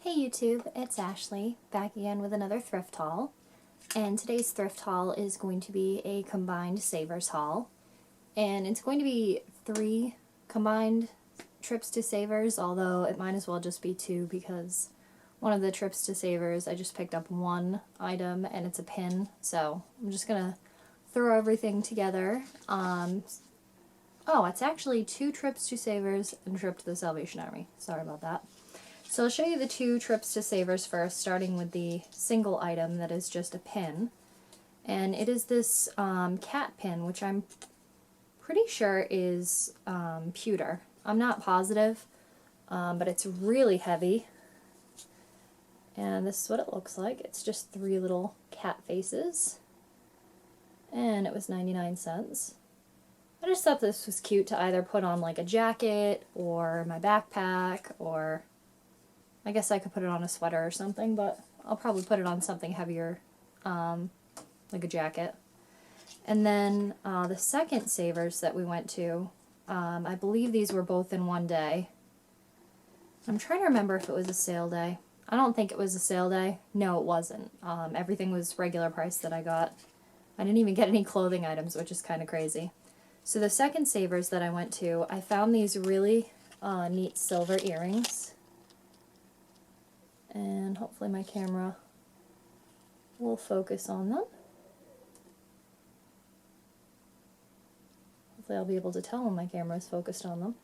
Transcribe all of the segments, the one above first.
Hey YouTube, it's Ashley, back again with another thrift haul. And today's thrift haul is going to be a combined Savers haul. And it's going to be 3 combined trips to Savers, although it might as well just be 2 because one of the trips to Savers I just picked up one item and it's a pin. So I'm just going to throw everything together. Oh, it's actually 2 trips to Savers and a trip to the Salvation Army. Sorry about that. So I'll show you the 2 trips to Savers first, starting with the single item that is just a pin. And it is this cat pin, which I'm pretty sure is pewter. I'm not positive, but it's really heavy. And this is what it looks like. It's just 3 little cat faces. And it was 99 cents. I just thought this was cute to either put on like a jacket or my backpack, or I guess I could put it on a sweater or something, but I'll probably put it on something heavier, like a jacket. And then the second Savers that we went to, I believe these were both in one day. I'm trying to remember if it was a sale day. I don't think it was a sale day. No, it wasn't. Everything was regular price that I got. I didn't even get any clothing items, which is kind of crazy. So the second Savers that I went to, I found these really neat silver earrings. And hopefully my camera will focus on them. Hopefully I'll be able to tell when my camera is focused on them.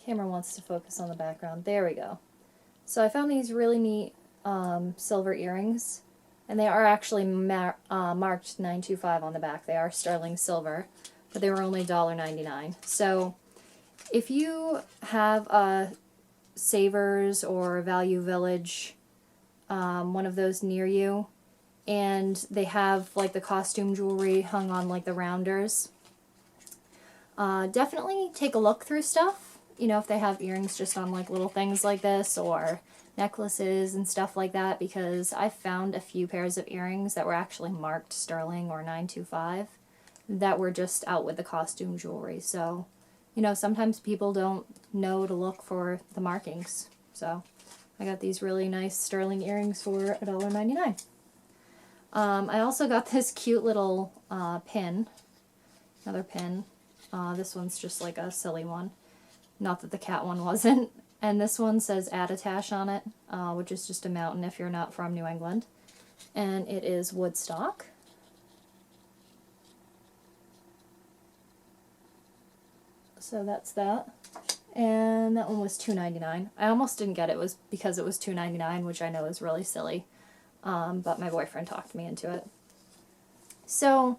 Camera wants to focus on the background. There we go. So I found these really neat silver earrings, and they are actually marked $9.25 on the back. They are sterling silver, but they were only $1.99. So if you have a Savers or Value Village, one of those near you, and they have like the costume jewelry hung on like the rounders, definitely take a look through stuff. You know, if they have earrings just on like little things like this, or necklaces and stuff like that, because I found a few pairs of earrings that were actually marked sterling or $9.25 that were just out with the costume jewelry. So, you know, sometimes people don't know to look for the markings. So I got these really nice sterling earrings for $1.99. I also got this cute little pin, another pin. This one's just like a silly one. Not that the cat one wasn't. And this one says Attitash on it, which is just a mountain if you're not from New England. And it is Woodstock. So that's that. And that one was $2.99. I almost didn't get it because it was $2.99, which I know is really silly. But my boyfriend talked me into it. So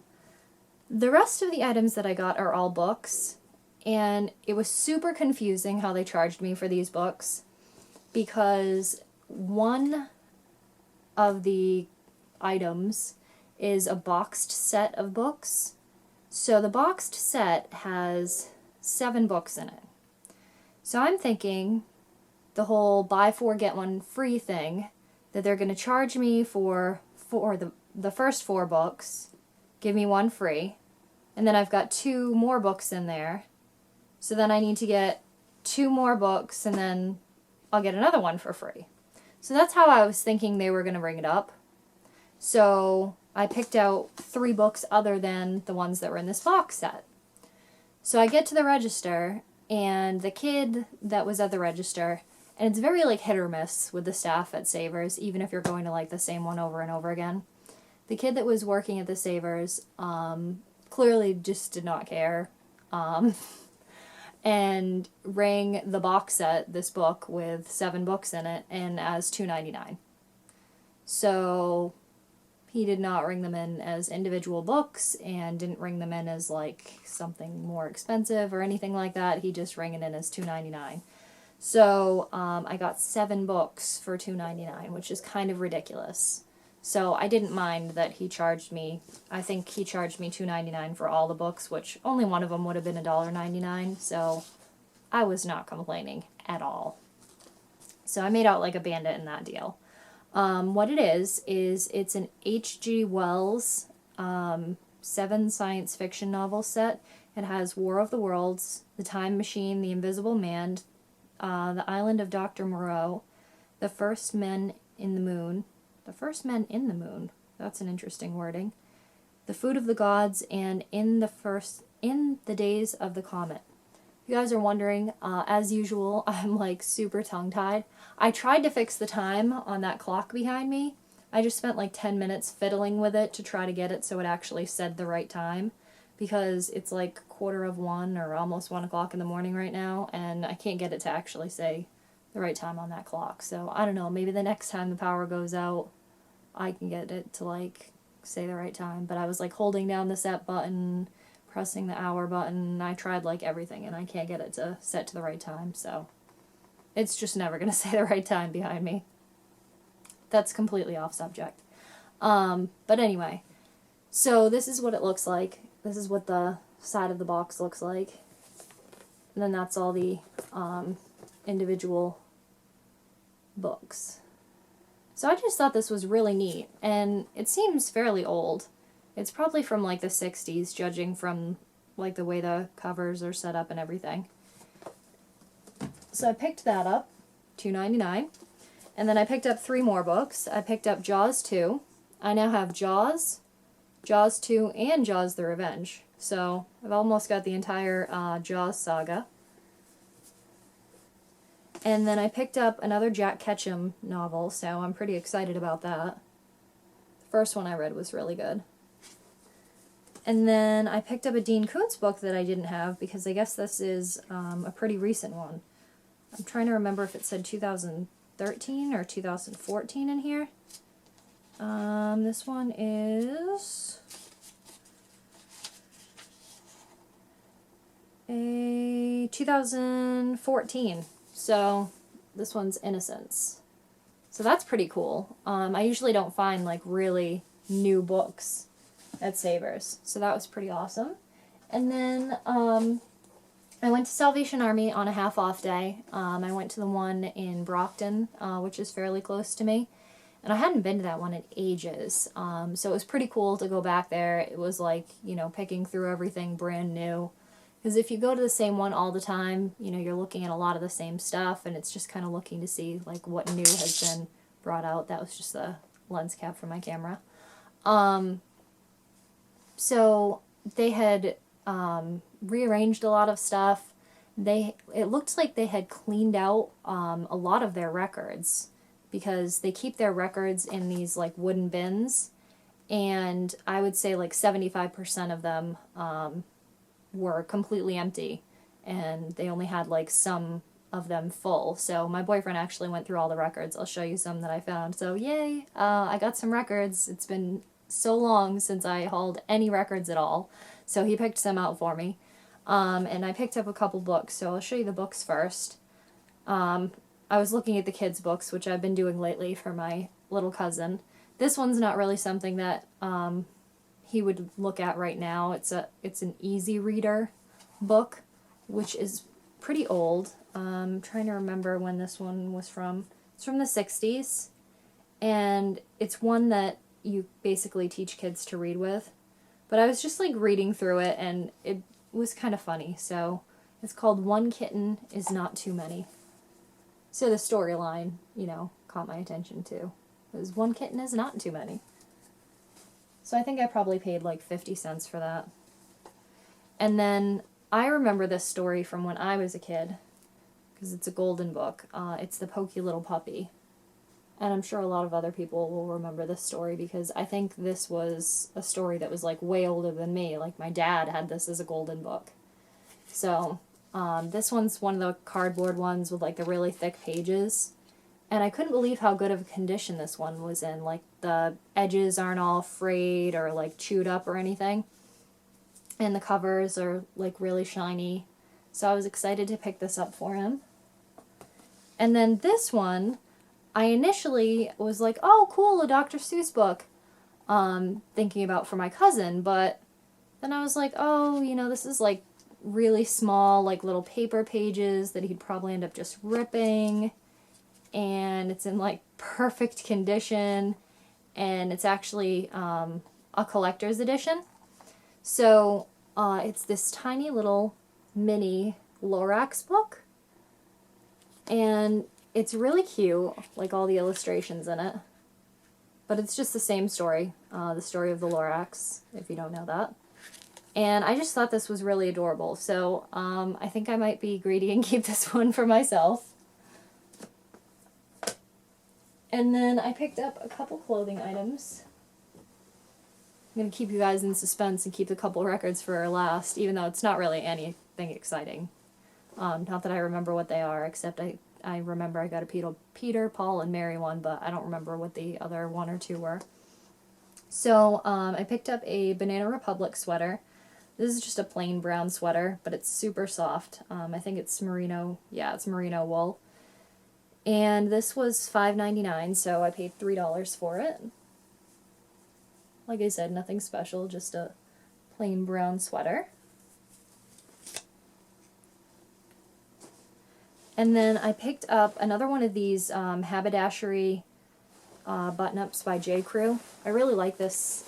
the rest of the items that I got are all books. And it was super confusing how they charged me for these books, because one of the items is a boxed set of books. So the boxed set has 7 books in it. So I'm thinking the whole buy 4 get 1 free thing, that they're going to charge me for the first 4 books, give me 1 free, and then I've got 2 more books in there. So then I need to get 2 more books, and then I'll get another one for free. So that's how I was thinking they were going to bring it up. So I picked out 3 books other than the ones that were in this box set. So I get to the register, and the kid that was at the register, and it's very like hit or miss with the staff at Savers, even if you're going to like the same one over and over again. The kid that was working at the Savers clearly just did not care. And rang the box set, this book with 7 books in it, and as $2.99. So he did not ring them in as individual books, and didn't ring them in as like something more expensive or anything like that. He just rang it in as $2.99. So I got 7 books for $2.99, which is kind of ridiculous. So I didn't mind that he charged me, I think he charged me $2.99 for all the books, which only one of them would have been $1.99, so I was not complaining at all. So I made out like a bandit in that deal. What it is it's an H.G. Wells 7 science fiction novel set. It has War of the Worlds, The Time Machine, The Invisible Man, The Island of Dr. Moreau, The First Men in the Moon. The First Men in the Moon. That's an interesting wording. The Food of the Gods, and In the Days of the Comet. If you guys are wondering, as usual, I'm like super tongue-tied. I tried to fix the time on that clock behind me. I just spent like 10 minutes fiddling with it to try to get it so it actually said the right time, because it's like 1:45 or almost 1 o'clock in the morning right now, and I can't get it to actually say the right time on that clock. So I don't know, maybe the next time the power goes out, I can get it to like say the right time. But I was like holding down the set button, pressing the hour button, I tried like everything, and I can't get it to set to the right time, so it's just never going to say the right time behind me. That's completely off subject. But anyway, so this is what it looks like. This is what the side of the box looks like. And then that's all the individual books. So I just thought this was really neat, and it seems fairly old. It's probably from like the 60s, judging from like the way the covers are set up and everything. So I picked that up, $2.99. And then I picked up 3 more books. I picked up Jaws 2. I now have Jaws, Jaws 2, and Jaws the Revenge. So I've almost got the entire Jaws saga. And then I picked up another Jack Ketchum novel, so I'm pretty excited about that. The first one I read was really good. And then I picked up a Dean Koontz book that I didn't have, because I guess this is a pretty recent one. I'm trying to remember if it said 2013 or 2014 in here. This one is a 2014. So this one's Innocence. So that's pretty cool. I usually don't find like really new books at Savers, so that was pretty awesome. And then I went to Salvation Army on a half-off day. I went to the one in Brockton, which is fairly close to me. And I hadn't been to that one in ages. So it was pretty cool to go back there. It was like, you know, picking through everything brand new. Because if you go to the same one all the time, you know, you're looking at a lot of the same stuff, and it's just kind of looking to see, like, what new has been brought out. That was just the lens cap for my camera. So they had rearranged a lot of stuff. It looked like they had cleaned out a lot of their records, because they keep their records in these like wooden bins, and I would say like 75% of them were completely empty, and they only had like some of them full. So my boyfriend actually went through all the records. I'll show you some that I found. So yay, I got some records. It's been so long since I hauled any records at all. So he picked some out for me. And I picked up a couple books, so I'll show you the books first. I was looking at the kids' books, which I've been doing lately for my little cousin. This one's not really something that he would look at right now. It's an easy reader book, which is pretty old. I'm trying to remember when this one was from. It's from the 60s, and it's one that you basically teach kids to read with. But I was just like reading through it, and it was kind of funny. So it's called One Kitten is Not Too Many. So the storyline, you know, caught my attention too. It was One Kitten is Not Too Many. So I think I probably paid like 50 cents for that. And then I remember this story from when I was a kid, because it's a golden book. It's The Pokey Little Puppy. And I'm sure a lot of other people will remember this story, because I think this was a story that was like way older than me. Like my dad had this as a golden book. So this one's one of the cardboard ones with like the really thick pages. And I couldn't believe how good of a condition this one was in. Like the edges aren't all frayed or like chewed up or anything. And the covers are like really shiny. So I was excited to pick this up for him. And then this one, I initially was like, oh, cool, a Dr. Seuss book, thinking about for my cousin, but then I was like, oh, you know, this is like really small, like little paper pages that he'd probably end up just ripping, and it's in like perfect condition, and it's actually a collector's edition. So it's this tiny little mini Lorax book, and it's really cute, like all the illustrations in it. But it's just the same story, the story of the Lorax, if you don't know that. And I just thought this was really adorable, so I think I might be greedy and keep this one for myself. And then I picked up a couple clothing items. I'm going to keep you guys in suspense and keep the couple records for last, even though it's not really anything exciting. Not that I remember what they are, except I remember I got a Peter, Paul, and Mary one, but I don't remember what the other one or two were. So I picked up a Banana Republic sweater. This is just a plain brown sweater, but it's super soft. I think it's merino, yeah, it's merino wool. And this was $5.99, so I paid $3 for it. Like I said, nothing special, just a plain brown sweater. And then I picked up another one of these haberdashery button-ups by J. Crew. I really like this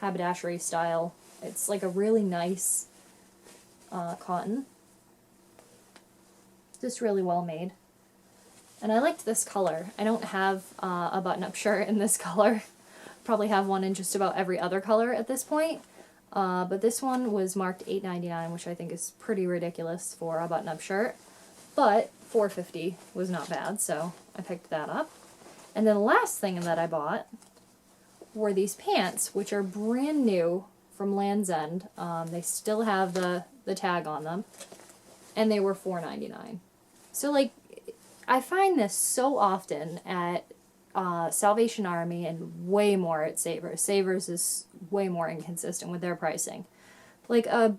haberdashery style. It's like a really nice cotton. Just really well made. And I liked this color. I don't have a button-up shirt in this color. Probably have one in just about every other color at this point. But this one was marked $8.99, which I think is pretty ridiculous for a button-up shirt. But $4.50 was not bad, so I picked that up. And then the last thing that I bought were these pants, which are brand new from Land's End. They still have the tag on them. And they were $4.99. So, like, I find this so often at Salvation Army and way more at Savers. Savers is way more inconsistent with their pricing. Like a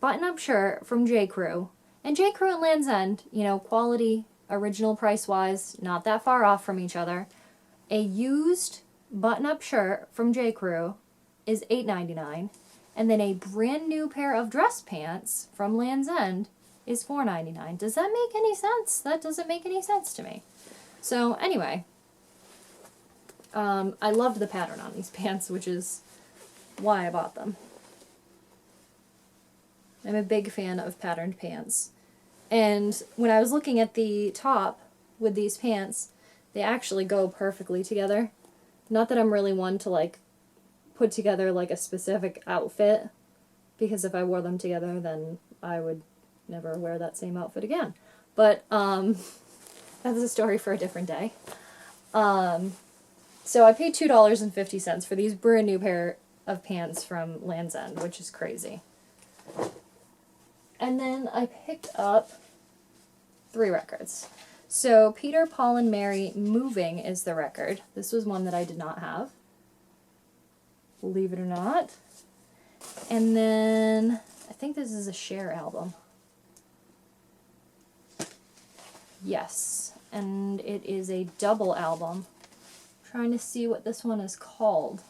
button-up shirt from J. Crew, and J. Crew and Land's End, you know, quality, original price-wise, not that far off from each other. A used button-up shirt from J. Crew is $8.99, and then a brand new pair of dress pants from Land's End is $4.99. Does that make any sense? That doesn't make any sense to me. So anyway, I loved the pattern on these pants, which is why I bought them. I'm a big fan of patterned pants. And when I was looking at the top with these pants, they actually go perfectly together. Not that I'm really one to like put together like a specific outfit, because if I wore them together then I would never wear that same outfit again. But that's a story for a different day. So I paid $2.50 for these brand new pair of pants from Land's End, which is crazy. And then I picked up 3 records. So Peter, Paul, and Mary Moving is the record. This was one that I did not have, believe it or not. And then I think this is a Cher album. Yes, and it is a double album. I'm trying to see what this one is called.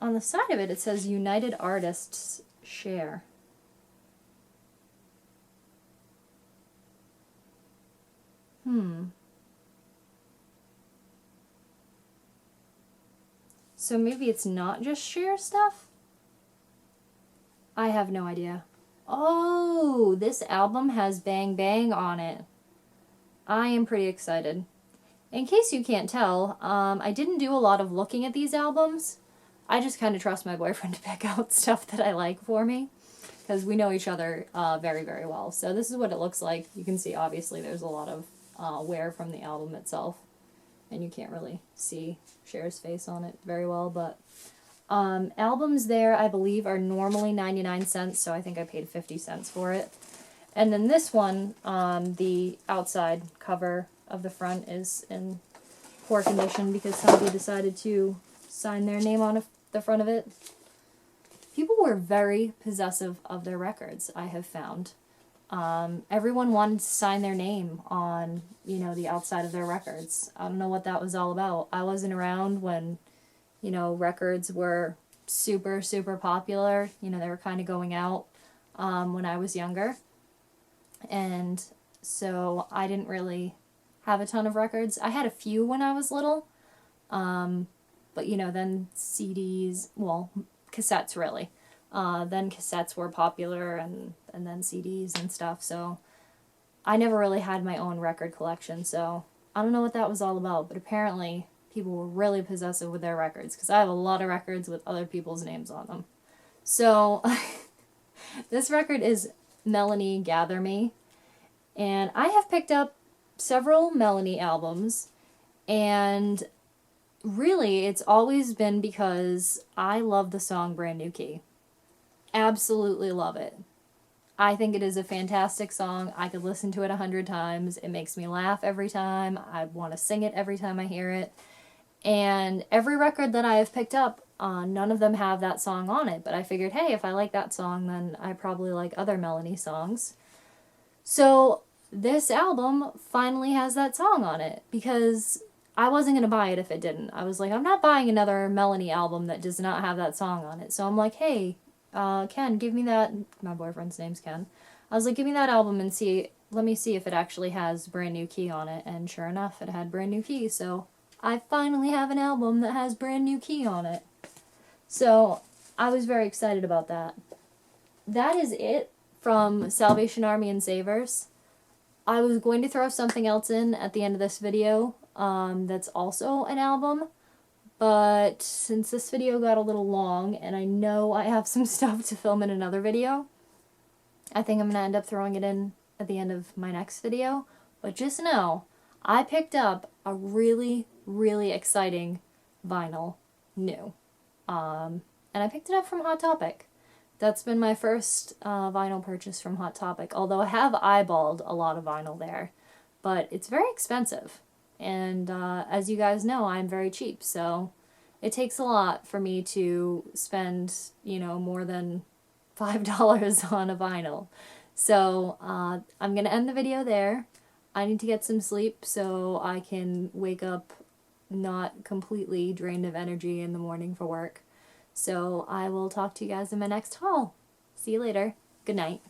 On the side of it, it says United Artists Cher. So maybe it's not just Cher stuff? I have no idea. Oh, this album has Bang Bang on it. I am pretty excited. In case you can't tell, I didn't do a lot of looking at these albums. I just kind of trust my boyfriend to pick out stuff that I like for me, because we know each other very, very well. So this is what it looks like. You can see, obviously, there's a lot of wear from the album itself, and you can't really see Cher's face on it very well, but albums there, I believe, are normally 99 cents, so I think I paid 50 cents for it. And then this one, the outside cover of the front is in poor condition because somebody decided to sign their name on the front of it. People were very possessive of their records, I have found. Everyone wanted to sign their name on, you know, the outside of their records. I don't know what that was all about. I wasn't around when, you know, records were super, super popular. You know, they were kind of going out when I was younger. and so I didn't really have a ton of records. I had a few when I was little, but you know, then CDs, well, cassettes really. Then cassettes were popular, and then CDs and stuff, so I never really had my own record collection, so I don't know what that was all about, but apparently people were really possessive with their records, because I have a lot of records with other people's names on them. So, this record is Melanie Gather Me, and I have picked up several Melanie albums, and really it's always been because I love the song Brand New Key. Absolutely love it. I think it is a fantastic song. I could listen to it 100 times. It makes me laugh every time. I want to sing it every time I hear it. And every record that I have picked up, none of them have that song on it. But I figured, hey, if I like that song, then I probably like other Melanie songs. So this album finally has that song on it, because I wasn't going to buy it if it didn't. I was like, I'm not buying another Melanie album that does not have that song on it. So I'm like, hey, Ken, give me that. My boyfriend's name's Ken. I was like, give me that album and let me see if it actually has Brand New Key on it. And sure enough, it had Brand New Key. So I finally have an album that has Brand New Key on it. So I was very excited about that. That is it from Salvation Army and Savers. I was going to throw something else in at the end of this video that's also an album, but since this video got a little long and I know I have some stuff to film in another video, I think I'm going to end up throwing it in at the end of my next video. But just know, I picked up a really, really exciting vinyl new. And I picked it up from Hot Topic. That's been my first vinyl purchase from Hot Topic, although I have eyeballed a lot of vinyl there. But it's very expensive. And as you guys know, I'm very cheap, so it takes a lot for me to spend, you know, more than $5 on a vinyl. So I'm going to end the video there. I need to get some sleep so I can wake up not completely drained of energy in the morning for work. So I will talk to you guys in my next haul. See you later. Good night.